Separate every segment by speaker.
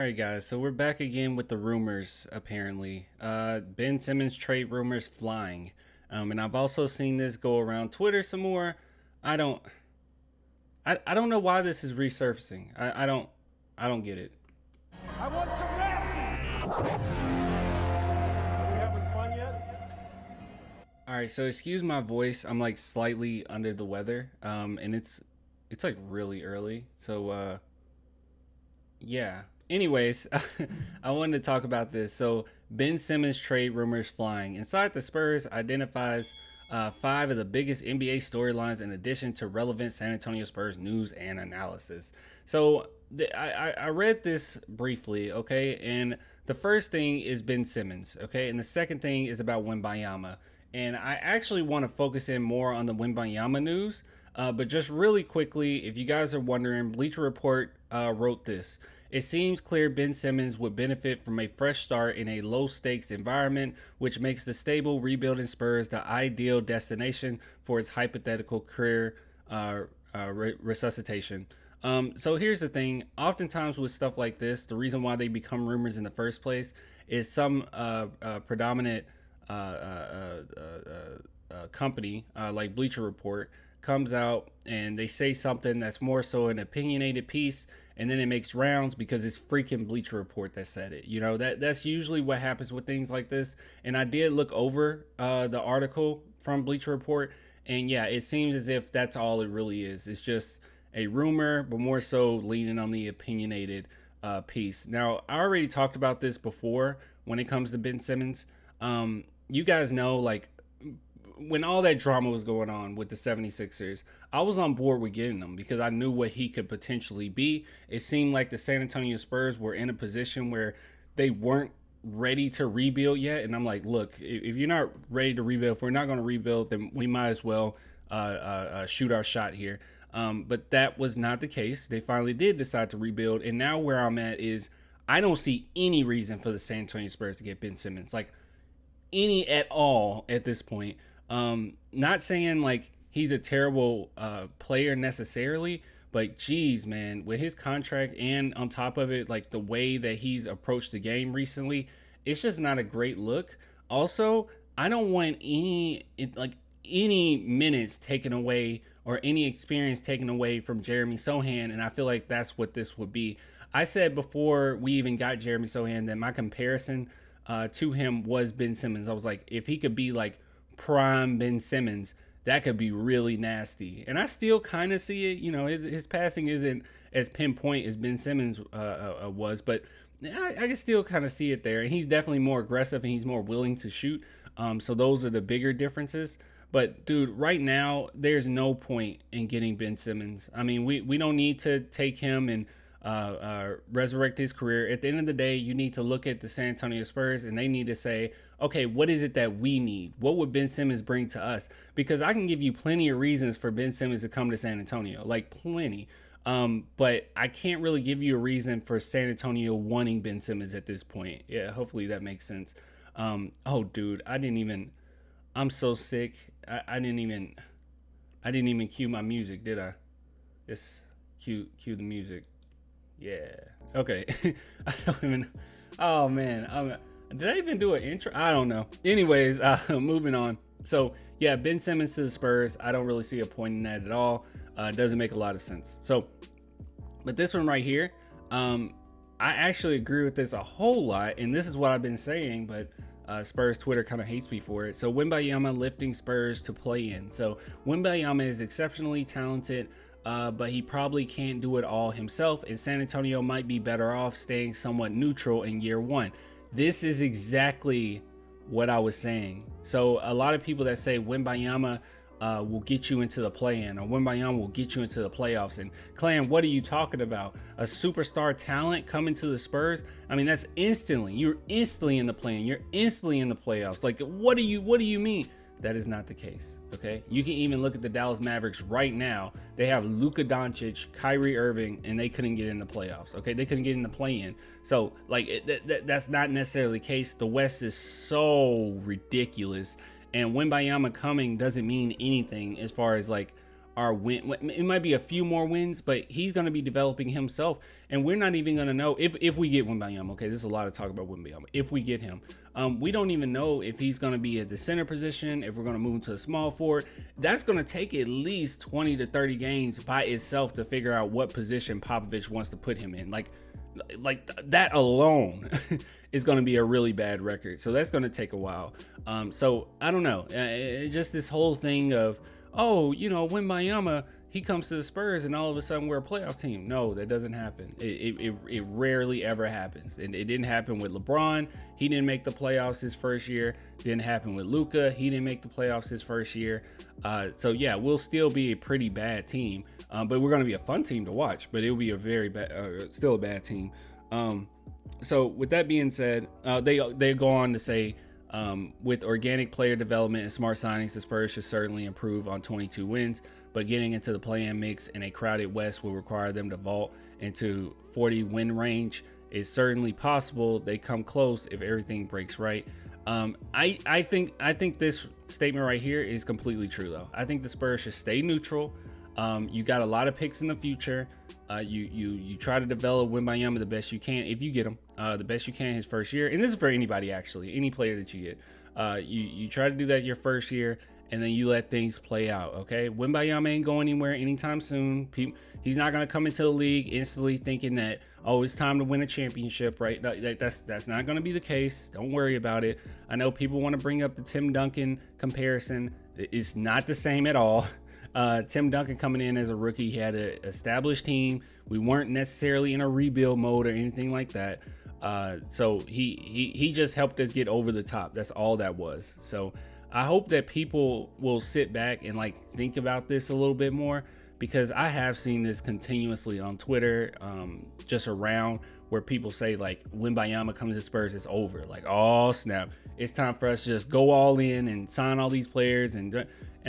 Speaker 1: All right, guys. So we're back again with the rumors. Apparently, Ben Simmons trade rumors flying, and I've also seen this go around Twitter some more. I don't, I don't know why this is resurfacing. I don't get it.
Speaker 2: I want some nasty. Are we having fun yet?
Speaker 1: All right, so excuse my voice. I'm like slightly under the weather, and it's like really early. So yeah. Anyways, I wanted to talk about this. So Ben Simmons trade rumors flying. Inside the Spurs identifies five of the biggest NBA storylines in addition to relevant San Antonio Spurs news and analysis. So I read this briefly, okay? And the first thing is Ben Simmons, okay? And the second thing is about Wembayama. And I actually want to focus in more on the Wembayama news. But just really quickly, if you guys are wondering, Bleacher Report wrote this. It seems clear Ben Simmons would benefit from a fresh start in a low stakes environment, which makes the stable rebuilding Spurs the ideal destination for his hypothetical career resuscitation. So here's the thing. Oftentimes with stuff like this, the reason why they become rumors in the first place is some predominant company like Bleacher Report comes out and they say something that's more so an opinionated piece, and then it makes rounds because it's freaking Bleacher Report that said it. You know, that's usually what happens with things like this. And I did look over the article from Bleacher Report, and yeah, it seems as if that's all it really is. It's just a rumor, but more so leaning on the opinionated piece. Now, I already talked about this before when it comes to Ben Simmons. You guys know, like, when all that drama was going on with the 76ers, I was on board with getting him because I knew what he could potentially be. It seemed like the San Antonio Spurs were in a position where they weren't ready to rebuild yet. And I'm like, look, if you're not ready to rebuild, if we're not going to rebuild, then we might as well shoot our shot here. But that was not the case. They finally did decide to rebuild. And now where I'm at is I don't see any reason for the San Antonio Spurs to get Ben Simmons, like any at all at this point. Not saying like he's a terrible player necessarily, but geez, man, with his contract and on top of it, like the way that he's approached the game recently, it's just not a great look. Also, I don't want any minutes taken away or any experience taken away from Jeremy Sohan, and I feel like that's what this would be. I said before we even got Jeremy Sohan that my comparison to him was Ben Simmons. I was like, if he could be like prime Ben Simmons, that could be really nasty. And I still kind of see it. You know, his passing isn't as pinpoint as Ben Simmons was, but I can still kind of see it there. And he's definitely more aggressive and he's more willing to shoot. So those are the bigger differences. But dude, right now there's no point in getting Ben Simmons. I mean, we don't need to take him and resurrect his career. At the end of the day, you need to look at the San Antonio Spurs and they need to say, okay, what is it that we need? What would Ben Simmons bring to us? Because I can give you plenty of reasons for Ben Simmons to come to San Antonio, like plenty. But I can't really give you a reason for San Antonio wanting Ben Simmons at this point. Yeah, hopefully that makes sense. Oh, dude, I'm so sick. I didn't even cue my music, did I? Just cue the music. Yeah. Okay. I don't even. Oh man. Did I even do an intro? I don't know. Anyways, moving on. So yeah, Ben Simmons to the Spurs. I don't really see a point in that at all. It doesn't make a lot of sense. So, but this one right here, I actually agree with this a whole lot, and this is what I've been saying, but Spurs Twitter kind of hates me for it. So Wembayama lifting Spurs to play in. So Wembayama is exceptionally talented, but he probably can't do it all himself, and San Antonio might be better off staying somewhat neutral in year one. This is exactly what I was saying. So a lot of people that say Wembayama will get you into the play-in, or Wembayama will get you into the playoffs. And Clan, what are you talking about? A superstar talent coming to the Spurs? I mean, that's instantly. You're instantly in the play-in. You're instantly in the playoffs. Like, what do you mean? That is not the case, okay? You can even look at the Dallas Mavericks right now. They have Luka Doncic, Kyrie Irving, and they couldn't get in the playoffs, okay? They couldn't get in the play-in. So, like, that's not necessarily the case. The West is so ridiculous, and Wembayama coming doesn't mean anything as far as, like, our win. It might be a few more wins, but he's going to be developing himself, and we're not even going to know if we get Wembanyama. Okay, there's a lot of talk about Wembanyama. If we get him, we don't even know if he's going to be at the center position, if we're going to move him to a small forward. That's going to take at least 20 to 30 games by itself to figure out what position Popovich wants to put him in. Like that alone is going to be a really bad record. So that's going to take a while. So I don't know. Just this whole thing of, oh, Wembanyama, he comes to the Spurs and all of a sudden we're a playoff team. No, that doesn't happen. It rarely ever happens. And it didn't happen with LeBron. He didn't make the playoffs his first year. Didn't happen with Luka. He didn't make the playoffs his first year. So yeah, we'll still be a pretty bad team. But we're going to be a fun team to watch, but it'll be a very bad, still a bad team. So with that being said, they go on to say, with organic player development and smart signings, the Spurs should certainly improve on 22 wins, but getting into the play-in mix in a crowded West will require them to vault into 40 win range. Is certainly possible. They come close if everything breaks right. I think this statement right here is completely true, though. I think the Spurs should stay neutral. You got a lot of picks in the future. You try to develop Wembanyama the best you can if you get him the best you can his first year, and this is for anybody, actually, any player that you get. You try to do that your first year, and then you let things play out. Okay, Wembanyama ain't going anywhere anytime soon. He's not gonna come into the league instantly thinking that, oh, it's time to win a championship, right? That's not gonna be the case. Don't worry about it. I know people want to bring up the Tim Duncan comparison. It's not the same at all. Tim Duncan coming in as a rookie, he had an established team. We weren't necessarily in a rebuild mode or anything like that. So he just helped us get over the top. That's all that was. So I hope that people will sit back and think about this a little bit more, because I have seen this continuously on Twitter, just around, where people say Wembanyama comes to Spurs, it's over. Oh snap, it's time for us to just go all in and sign all these players. And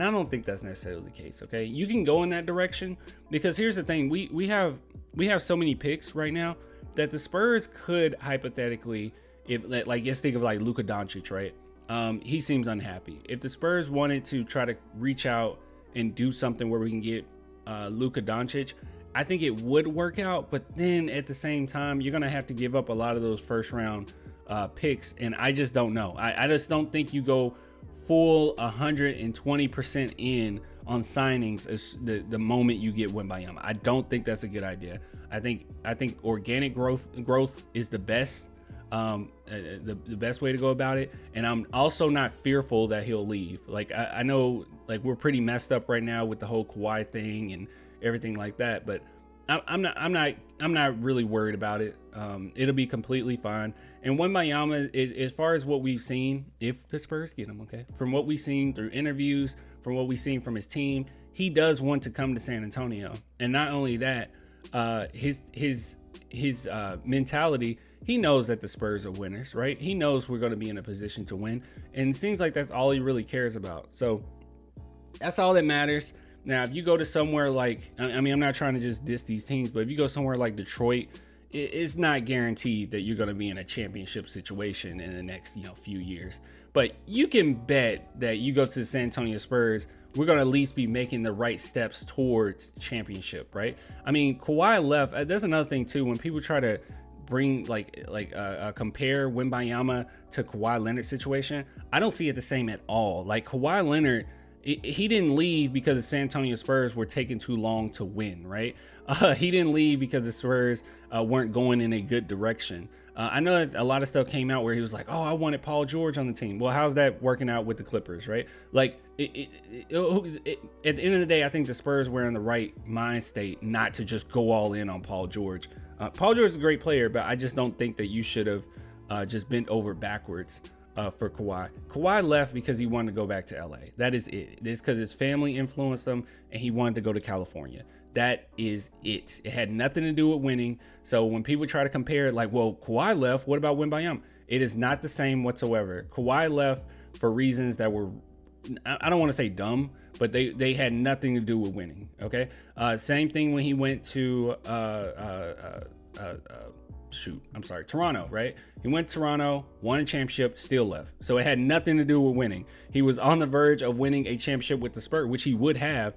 Speaker 1: I don't think that's necessarily the case. Okay, you can go in that direction, because here's the thing: we have so many picks right now that the Spurs could hypothetically, if let's think of Luka Doncic, right? He seems unhappy. If the Spurs wanted to try to reach out and do something where we can get Luka Doncic, I think it would work out. But then at the same time, you're gonna have to give up a lot of those first round picks, and I just don't know. I just don't think you go full 120% in on signings as the moment you get Wembanyama. I don't think that's a good idea. I think organic growth is the best. The best way to go about it, and I'm also not fearful that he'll leave. I know we're pretty messed up right now with the whole Kawhi thing and everything like that, but I'm not really worried about it. It'll be completely fine. And Wembanyama, as far as what we've seen, if the Spurs get him, okay, from what we've seen through interviews, from what we've seen from his team, he does want to come to San Antonio. And not only that, his mentality, he knows that the Spurs are winners, right? He knows we're going to be in a position to win, and it seems like that's all he really cares about. So that's all that matters. Now, if you go to somewhere I'm not trying to just diss these teams, but if you go somewhere like Detroit, it's not guaranteed that you're going to be in a championship situation in the next few years. But you can bet that you go to the San Antonio Spurs, we're going to at least be making the right steps towards championship, right? I mean, Kawhi left. There's another thing too. When people try to bring compare Wembanyama to Kawhi Leonard's situation, I don't see it the same at all. Kawhi Leonard, he didn't leave because the San Antonio Spurs were taking too long to win, right? He didn't leave because the Spurs weren't going in a good direction. I know that a lot of stuff came out where he was like, oh, I wanted Paul George on the team. Well, how's that working out with the Clippers, right? At the end of the day, I think the Spurs were in the right mind state not to just go all in on Paul George. Paul George is a great player, but I just don't think that you should have just bent over backwards for Kawhi. Kawhi left because he wanted to go back to LA. That is it. It's because his family influenced him and he wanted to go to California. That is it. It had nothing to do with winning. So when people try to compare it, well, Kawhi left, what about Wembanyama? It is not the same whatsoever. Kawhi left for reasons that were, I don't want to say dumb, but they had nothing to do with winning. Okay. Same thing when he went to Toronto, right? He went to Toronto, won a championship, still left. So it had nothing to do with winning. He was on the verge of winning a championship with the Spurs, which he would have,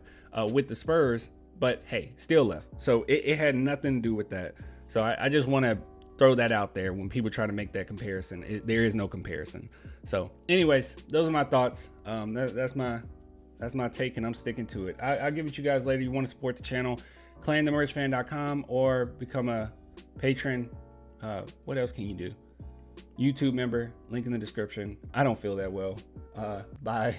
Speaker 1: with the Spurs, but hey, still left. So it had nothing to do with that. So I just want to throw that out there when people try to make that comparison. There is no comparison. So anyways, those are my thoughts. That's my take, and I'm sticking to it. I'll give it to you guys later. You want to support the channel, clanthemerchfan.com, or become a patron. What else can you do? YouTube member, link in the description. I don't feel that well. Bye.